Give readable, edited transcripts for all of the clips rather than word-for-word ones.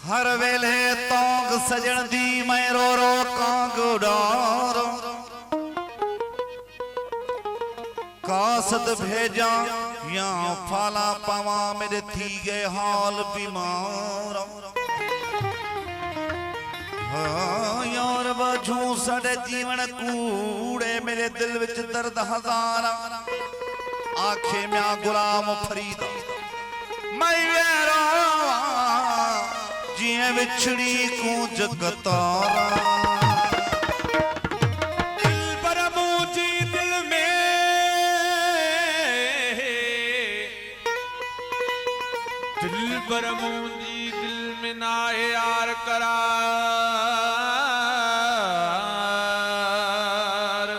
हर वेले तोंग सजन दी मैं रो रो कांग उडार कासद भेजा या फाला पावा मेरे थी गए हाल बीमार हाँ यार बजू सड़े जीवन कूड़े मेरे दिल विच दर्द हजार आखे म्या गुलाम फरीद मैं वेरा जिए बिछड़ी को जगतारा दिल पर मुझी दिल में ना यार करार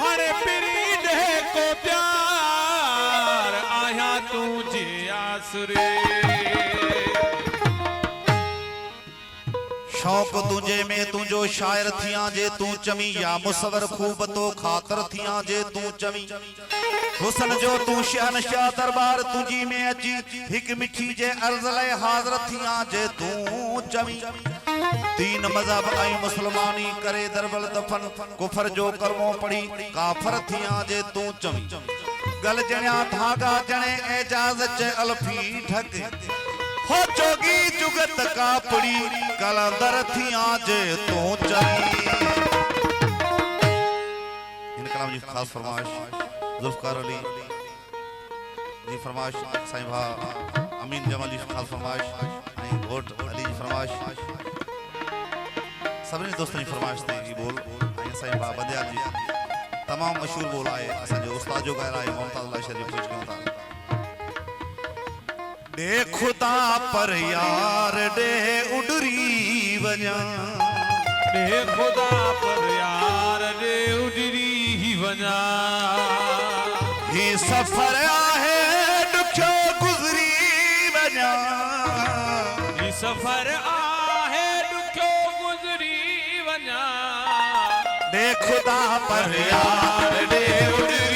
हर पीरी दे को प्यार आया तुझे आसरे शौक तुझे में तुझो शायर थिया जे तू चमी या मुसवर खूब तो खातर थिया जे तू चमी हुसन जो तू शहनशाह दरबार तुझी में अची हिक मिठी जे अर्ज ले हाजिर थिया जे तू चमी तीन मजहब आई मुसलमानी करे दरबल दफन कुफर जो कर्मों पड़ी काफर थिया जे तू चमी गल जणिया धागा जणे एजाज चे अल्फी ठग हो जोगी जुगत का पड़ी कलंदर थिया जे तू चमी इन कलाम जी खास फरमाइश जुल्फकार अली जी फरमाइश साईं भा अमीन जमाल जी खास फरमाइश आई घोट अली जी फरमाइश सभी दोस्तों की फरमाइश थी ये बोल आई साईं भा बंदियाल जी तमाम मशहूर बोल आए असा जो उस्ताद जो ॻाल्हाए आए मुमताज शरीफ पेश कयूं था दे खुदा पर यार दे उडरी वञा दे खुदा पर यार दे उडरी वञा ही सफर आहे दुखो गुजरी वञा ही सफर आहे दुखो गुजरी वञा दे खुदा पर यार दे उडरी